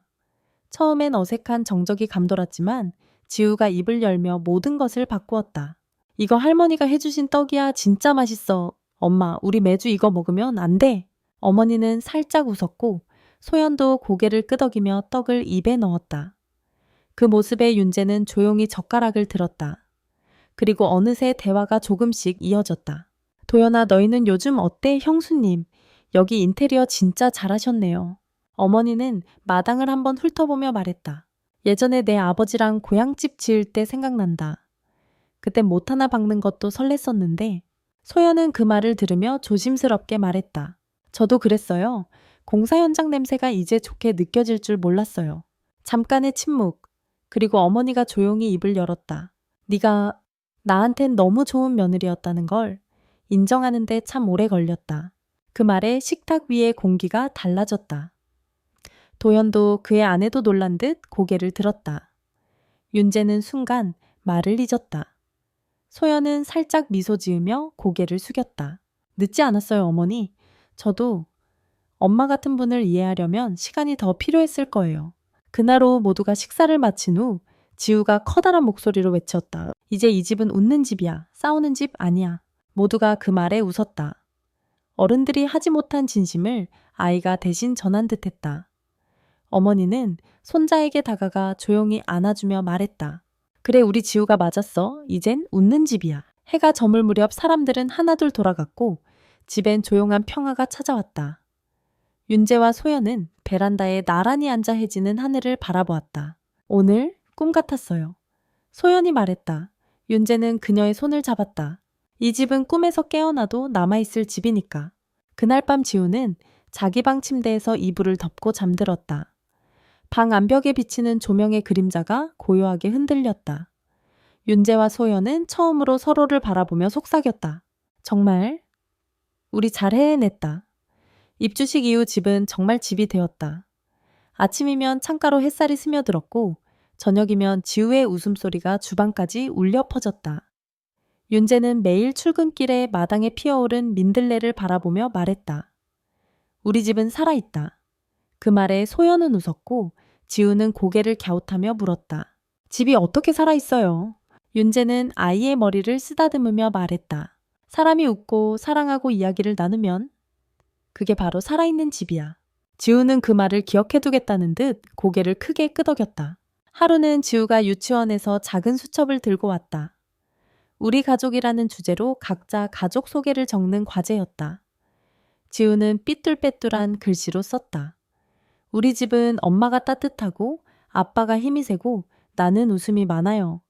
S1: 처음엔 어색한 정적이 감돌았지만 지우가 입을 열며 모든 것을 바꾸었다. 이거 할머니가 해주신 떡이야. 진짜 맛있어. 엄마, 우리 매주 이거 먹으면 안 돼. 어머니는 살짝 웃었고 소연도 고개를 끄덕이며 떡을 입에 넣었다. 그 모습에 윤재는 조용히 젓가락을 들었다. 그리고 어느새 대화가 조금씩 이어졌다. 도연아, 너희는 요즘 어때, 형수님? 여기 인테리어 진짜 잘하셨네요. 어머니는 마당을 한번 훑어보며 말했다. 예전에 내 아버지랑 고향집 지을 때 생각난다. 그땐 못 하나 박는 것도 설렜었는데. 소연은 그 말을 들으며 조심스럽게 말했다. 저도 그랬어요. 공사 현장 냄새가 이제 좋게 느껴질 줄 몰랐어요. 잠깐의 침묵. 그리고 어머니가 조용히 입을 열었다. 네가 나한텐 너무 좋은 며느리였다는 걸 인정하는데 참 오래 걸렸다. 그 말에 식탁 위의 공기가 달라졌다. 도연도 그의 아내도 놀란 듯 고개를 들었다. 윤재는 순간 말을 잊었다. 소연은 살짝 미소 지으며 고개를 숙였다. 늦지 않았어요, 어머니. 저도 엄마 같은 분을 이해하려면 시간이 더 필요했을 거예요. 그날 오후 모두가 식사를 마친 후 지우가 커다란 목소리로 외쳤다. 이제 이 집은 웃는 집이야. 싸우는 집 아니야. 모두가 그 말에 웃었다. 어른들이 하지 못한 진심을 아이가 대신 전한 듯했다. 어머니는 손자에게 다가가 조용히 안아주며 말했다. 그래, 우리 지우가 맞았어. 이젠 웃는 집이야. 해가 저물 무렵 사람들은 하나둘 돌아갔고 집엔 조용한 평화가 찾아왔다. 윤재와 소연은 베란다에 나란히 앉아 해지는 하늘을 바라보았다. 오늘 꿈 같았어요. 소연이 말했다. 윤재는 그녀의 손을 잡았다. 이 집은 꿈에서 깨어나도 남아있을 집이니까. 그날 밤 지우는 자기 방 침대에서 이불을 덮고 잠들었다. 방 안벽에 비치는 조명의 그림자가 고요하게 흔들렸다. 윤재와 소연은 처음으로 서로를 바라보며 속삭였다. 정말 우리 잘 해냈다. 입주식 이후 집은 정말 집이 되었다. 아침이면 창가로 햇살이 스며들었고 저녁이면 지우의 웃음소리가 주방까지 울려 퍼졌다. 윤재는 매일 출근길에 마당에 피어오른 민들레를 바라보며 말했다. 우리 집은 살아있다. 그 말에 소연은 웃었고 지우는 고개를 갸웃하며 물었다. 집이 어떻게 살아있어요? 윤재는 아이의 머리를 쓰다듬으며 말했다. 사람이 웃고 사랑하고 이야기를 나누면 그게 바로 살아있는 집이야. 지우는 그 말을 기억해두겠다는 듯 고개를 크게 끄덕였다. 하루는 지우가 유치원에서 작은 수첩을 들고 왔다. 우리 가족이라는 주제로 각자 가족 소개를 적는 과제였다. 지우는 삐뚤빼뚤한 글씨로 썼다. 우리 집은 엄마가 따뜻하고 아빠가 힘이 세고 나는 웃음이 많아요.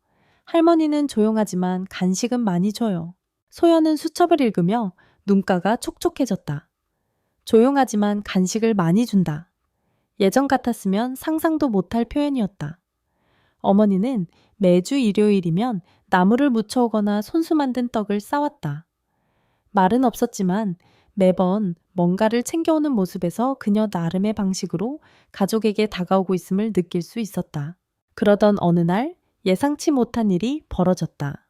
S1: 할머니는 조용하지만 간식은 많이 줘요. 소연은 수첩을 읽으며 눈가가 촉촉해졌다. 조용하지만 간식을 많이 준다. 예전 같았으면 상상도 못할 표현이었다. 어머니는 매주 일요일이면 나물을 무쳐오거나 손수 만든 떡을 싸왔다. 말은 없었지만 매번 뭔가를 챙겨오는 모습에서 그녀 나름의 방식으로 가족에게 다가오고 있음을 느낄 수 있었다. 그러던 어느 날 예상치 못한 일이 벌어졌다.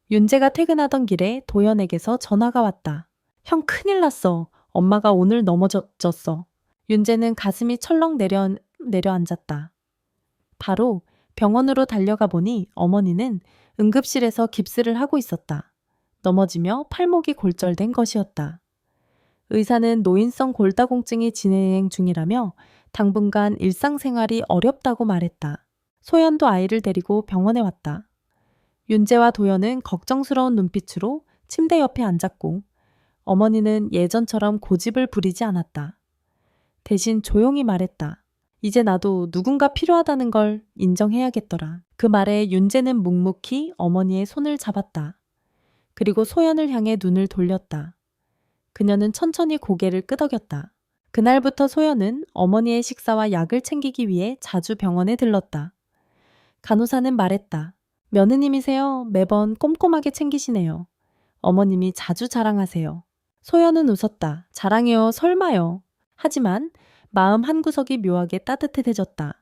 S1: 윤재가 퇴근하던 길에 도연에게서 전화가 왔다. 형, 큰일 났어. 엄마가 오늘 넘어졌어. 윤재는 가슴이 철렁 내려앉았다. 바로 병원으로 달려가 보니 어머니는 응급실에서 깁스를 하고 있었다. 넘어지며 팔목이 골절된 것이었다. 의사는 노인성 골다공증이 진행 중이라며 당분간 일상생활이 어렵다고 말했다. 소연도 아이를 데리고 병원에 왔다. 윤재와 도연은 걱정스러운 눈빛으로 침대 옆에 앉았고 어머니는 예전처럼 고집을 부리지 않았다. 대신 조용히 말했다. 이제 나도 누군가 필요하다는 걸 인정해야겠더라. 그 말에 윤재는 묵묵히 어머니의 손을 잡았다. 그리고 소연을 향해 눈을 돌렸다. 그녀는 천천히 고개를 끄덕였다. 그날부터 소연은 어머니의 식사와 약을 챙기기 위해 자주 병원에 들렀다. 간호사는 말했다. 며느님이세요. 매번 꼼꼼하게 챙기시네요. 어머님이 자주 자랑하세요. 소연은 웃었다. 자랑이요, 설마요. 하지만 마음 한구석이 묘하게 따뜻해졌다.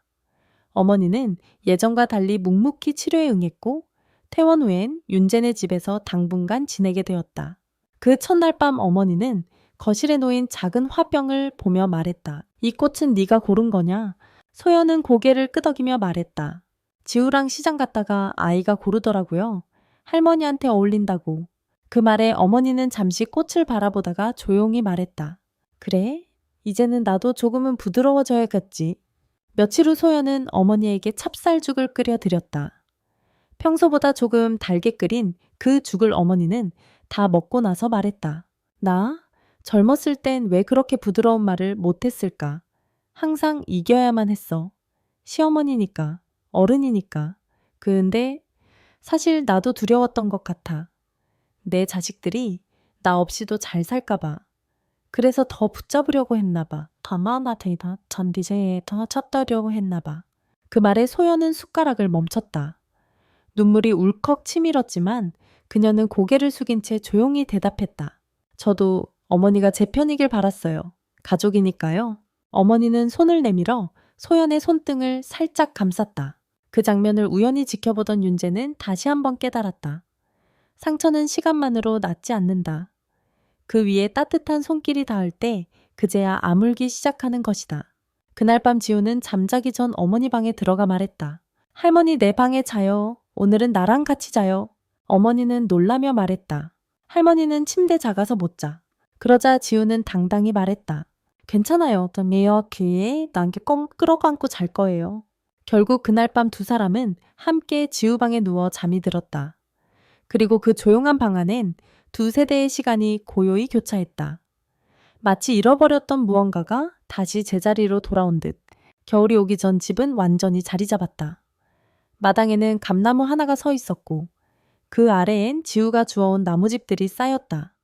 S1: 어머니는 예전과 달리 묵묵히 치료에 응했고 퇴원 후엔 윤재네 집에서 당분간 지내게 되었다. 그 첫날 밤 어머니는 거실에 놓인 작은 화병을 보며 말했다. 이 꽃은 네가 고른 거냐? 소연은 고개를 끄덕이며 말했다. 지우랑 시장 갔다가 아이가 고르더라고요. 할머니한테 어울린다고. 그 말에 어머니는 잠시 꽃을 바라보다가 조용히 말했다. 그래? 이제는 나도 조금은 부드러워져야겠지. 며칠 후 소연은 어머니에게 찹쌀죽을 끓여 드렸다. 평소보다 조금 달게 끓인 그 죽을 어머니는 다 먹고 나서 말했다. 나 젊었을 땐 왜 그렇게 부드러운 말을 못했을까? 항상 이겨야만 했어. 시어머니니까, 어른이니까. 근데 사실 나도 두려웠던 것 같아. 내 자식들이 나 없이도 잘 살까봐. 그래서 더 붙잡으려고 했나봐. 가만하다 전디제에 더 쳤더려고 했나봐. 그 말에 소연은 숟가락을 멈췄다. 눈물이 울컥 치밀었지만 그녀는 고개를 숙인 채 조용히 대답했다. 저도 어머니가 제 편이길 바랐어요. 가족이니까요. 어머니는 손을 내밀어 소연의 손등을 살짝 감쌌다. 그 장면을 우연히 지켜보던 윤재는 다시 한번 깨달았다. 상처는 시간만으로 낫지 않는다. 그 위에 따뜻한 손길이 닿을 때 그제야 아물기 시작하는 것이다. 그날 밤 지우는 잠자기 전 어머니 방에 들어가 말했다. 할머니 내 방에 자요. 오늘은 나랑 같이 자요. 어머니는 놀라며 말했다. 할머니는 침대 작아서 못 자. 그러자 지우는 당당히 말했다. 괜찮아요. 저매어 귀에 남게 꼭 끌어안고 잘 거예요. 결국 그날 밤 두 사람은 함께 지우 방에 누워 잠이 들었다. 그리고 그 조용한 방 안엔 두 세대의 시간이 고요히 교차했다. 마치 잃어버렸던 무언가가 다시 제자리로 돌아온 듯 겨울이 오기 전 집은 완전히 자리 잡았다. 마당에는 감나무 하나가 서 있었고 그 아래엔 지우가 주워온 나무집들이 쌓였다.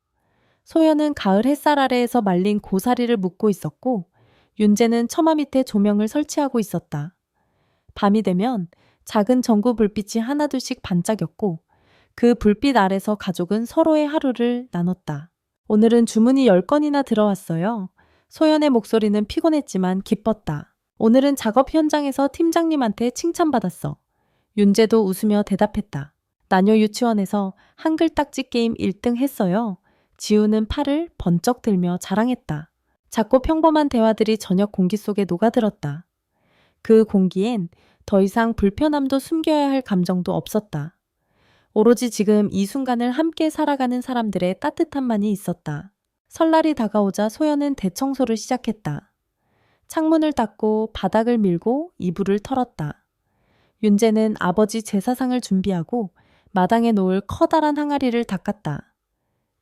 S1: 소연은 가을 햇살 아래에서 말린 고사리를 묶고 있었고 윤재는 처마 밑에 조명을 설치하고 있었다. 밤이 되면 작은 전구 불빛이 하나둘씩 반짝였고 그 불빛 아래서 가족은 서로의 하루를 나눴다. 오늘은 주문이 10건이나 들어왔어요. 소연의 목소리는 피곤했지만 기뻤다. 오늘은 작업 현장에서 팀장님한테 칭찬받았어. 윤재도 웃으며 대답했다. 나녀 유치원에서 한글 딱지 게임 1등 했어요. 지우는 팔을 번쩍 들며 자랑했다. 작고 평범한 대화들이 저녁 공기 속에 녹아들었다. 그 공기엔 더 이상 불편함도 숨겨야 할 감정도 없었다. 오로지 지금 이 순간을 함께 살아가는 사람들의 따뜻함만이 있었다. 설날이 다가오자 소연은 대청소를 시작했다. 창문을 닫고 바닥을 밀고 이불을 털었다. 윤재는 아버지 제사상을 준비하고 마당에 놓을 커다란 항아리를 닦았다.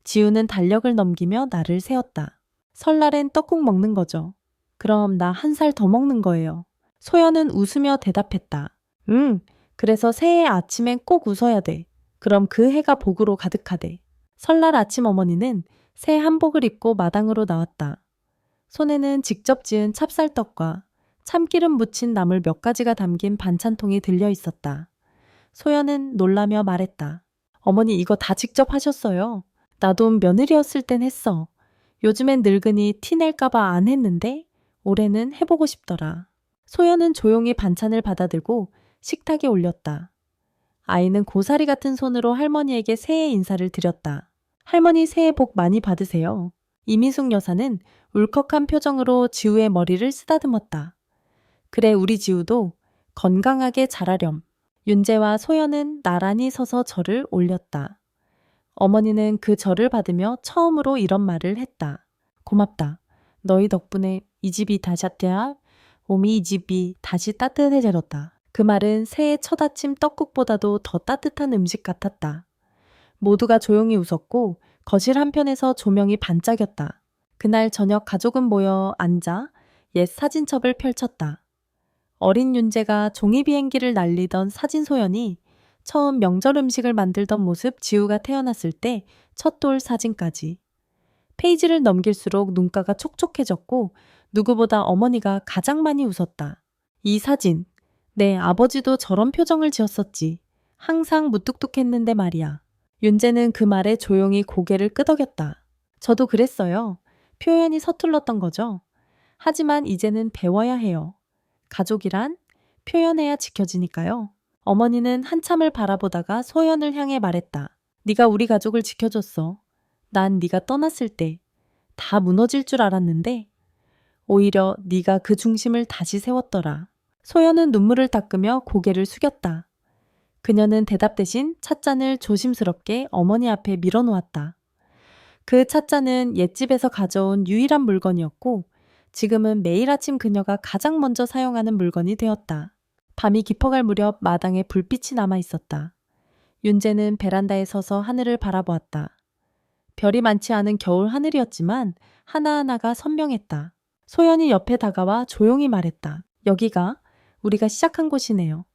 S1: 지우는 달력을 넘기며 날을 세웠다. 설날엔 떡국 먹는 거죠. 그럼 나 1살 더 먹는 거예요. 소연은 웃으며 대답했다. 그래서 새해 아침엔 꼭 웃어야 돼. 그럼 그 해가 복으로 가득하대. 설날 아침 어머니는 새 한복을 입고 마당으로 나왔다. 손에는 직접 지은 찹쌀떡과 참기름 묻힌 나물 몇 가지가 담긴 반찬통이 들려 있었다. 소연은 놀라며 말했다. 어머니 이거 다 직접 하셨어요. 나도 며느리였을 땐 했어. 요즘엔 늙으니 티 낼까봐 안 했는데 올해는 해보고 싶더라. 소연은 조용히 반찬을 받아들고 식탁에 올렸다. 아이는 고사리 같은 손으로 할머니에게 새해 인사를 드렸다. 할머니 새해 복 많이 받으세요. 이미숙 여사는 울컥한 표정으로 지우의 머리를 쓰다듬었다. 그래 우리 지우도 건강하게 자라렴. 윤재와 소연은 나란히 서서 절을 올렸다. 어머니는 그 절을 받으며 처음으로 이런 말을 했다. 고맙다. 너희 덕분에 이 집이 다시 오미 이 집이 다시 따뜻해졌다. 그 말은 새해 첫 아침 떡국보다도 더 따뜻한 음식 같았다. 모두가 조용히 웃었고 거실 한편에서 조명이 반짝였다. 그날 저녁 가족은 모여 앉아 옛 사진첩을 펼쳤다. 어린 윤재가 종이 비행기를 날리던 사진 소연이 처음 명절 음식을 만들던 모습 지우가 태어났을 때 첫 돌 사진까지. 페이지를 넘길수록 눈가가 촉촉해졌고 누구보다 어머니가 가장 많이 웃었다. 이 사진, 내 아버지도 저런 표정을 지었었지. 항상 무뚝뚝했는데 말이야. 윤재는 그 말에 조용히 고개를 끄덕였다. 저도 그랬어요. 표현이 서툴렀던 거죠. 하지만 이제는 배워야 해요. 가족이란 표현해야 지켜지니까요. 어머니는 한참을 바라보다가 소연을 향해 말했다. 네가 우리 가족을 지켜줬어. 난 네가 떠났을 때 다 무너질 줄 알았는데 오히려 네가 그 중심을 다시 세웠더라. 소연은 눈물을 닦으며 고개를 숙였다. 그녀는 대답 대신 찻잔을 조심스럽게 어머니 앞에 밀어놓았다. 그 찻잔은 옛집에서 가져온 유일한 물건이었고 지금은 매일 아침 그녀가 가장 먼저 사용하는 물건이 되었다. 밤이 깊어갈 무렵 마당에 불빛이 남아 있었다. 윤재는 베란다에 서서 하늘을 바라보았다. 별이 많지 않은 겨울 하늘이었지만 하나하나가 선명했다. 소연이 옆에 다가와 조용히 말했다. 여기가 우리가 시작한 곳이네요.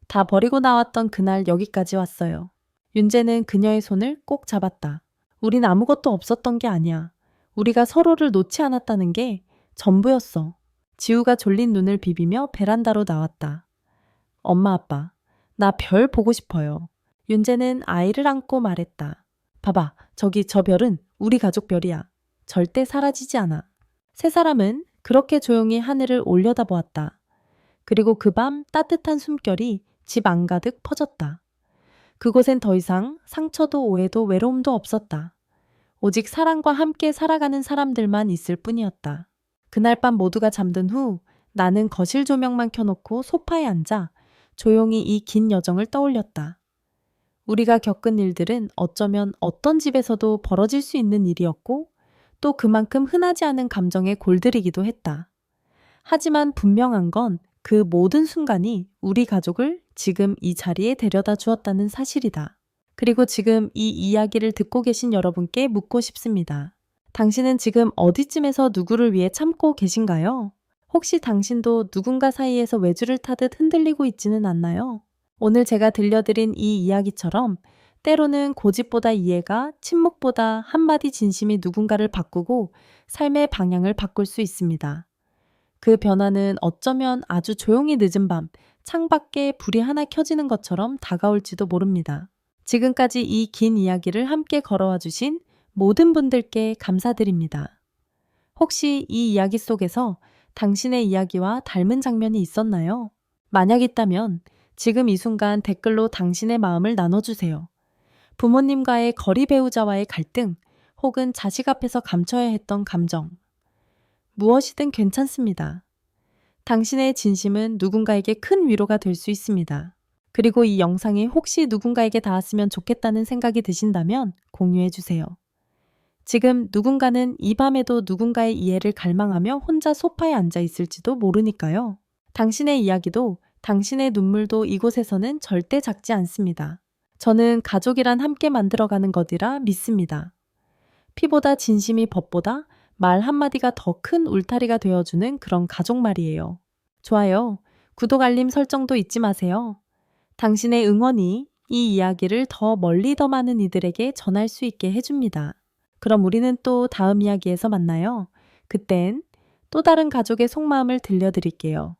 S1: 다 버리고 나왔던 그날 여기까지 왔어요. 윤재는 그녀의 손을 꼭 잡았다. 우린 아무것도 없었던 게 아니야. 우리가 서로를 놓지 않았다는 게 전부였어. 지우가 졸린 눈을 비비며 베란다로 나왔다. 엄마 아빠, 나 별 보고 싶어요. 윤재는 아이를 안고 말했다. 봐봐, 저기 저 별은 우리 가족 별이야. 절대 사라지지 않아. 세 사람은 그렇게 조용히 하늘을 올려다보았다. 그리고 그 밤 따뜻한 숨결이 집 안가득 퍼졌다. 그곳엔 더 이상 상처도 오해도 외로움도 없었다. 오직 사랑과 함께 살아가는 사람들만 있을 뿐이었다. 그날 밤 모두가 잠든 후 나는 거실 조명만 켜놓고 소파에 앉아 조용히 이 긴 여정을 떠올렸다. 우리가 겪은 일들은 어쩌면 어떤 집에서도 벌어질 수 있는 일이었고 또 그만큼 흔하지 않은 감정의 골들이기도 했다. 하지만 분명한 건 그 모든 순간이 우리 가족을 지금 이 자리에 데려다 주었다는 사실이다. 그리고 지금 이 이야기를 듣고 계신 여러분께 묻고 싶습니다. 당신은 지금 어디쯤에서 누구를 위해 참고 계신가요? 혹시 당신도 누군가 사이에서 외주를 타듯 흔들리고 있지는 않나요? 오늘 제가 들려드린 이 이야기처럼 때로는 고집보다 이해가, 침묵보다 한마디 진심이 누군가를 바꾸고 삶의 방향을 바꿀 수 있습니다. 그 변화는 어쩌면 아주 조용히 늦은 밤 창밖에 불이 하나 켜지는 것처럼 다가올지도 모릅니다. 지금까지 이 긴 이야기를 함께 걸어와 주신 모든 분들께 감사드립니다. 혹시 이 이야기 속에서 당신의 이야기와 닮은 장면이 있었나요? 만약 있다면 지금 이 순간 댓글로 당신의 마음을 나눠주세요. 부모님과의 거리 배우자와의 갈등 혹은 자식 앞에서 감춰야 했던 감정. 무엇이든 괜찮습니다. 당신의 진심은 누군가에게 큰 위로가 될 수 있습니다. 그리고 이 영상이 혹시 누군가에게 닿았으면 좋겠다는 생각이 드신다면 공유해주세요. 지금 누군가는 이 밤에도 누군가의 이해를 갈망하며 혼자 소파에 앉아 있을지도 모르니까요. 당신의 이야기도 당신의 눈물도 이곳에서는 절대 작지 않습니다. 저는 가족이란 함께 만들어가는 것이라 믿습니다. 피보다 진심이 법보다 말 한마디가 더 큰 울타리가 되어주는 그런 가족 말이에요. 좋아요, 구독 알림 설정도 잊지 마세요. 당신의 응원이 이 이야기를 더 멀리 더 많은 이들에게 전할 수 있게 해줍니다. 그럼 우리는 또 다음 이야기에서 만나요. 그땐 또 다른 가족의 속마음을 들려드릴게요.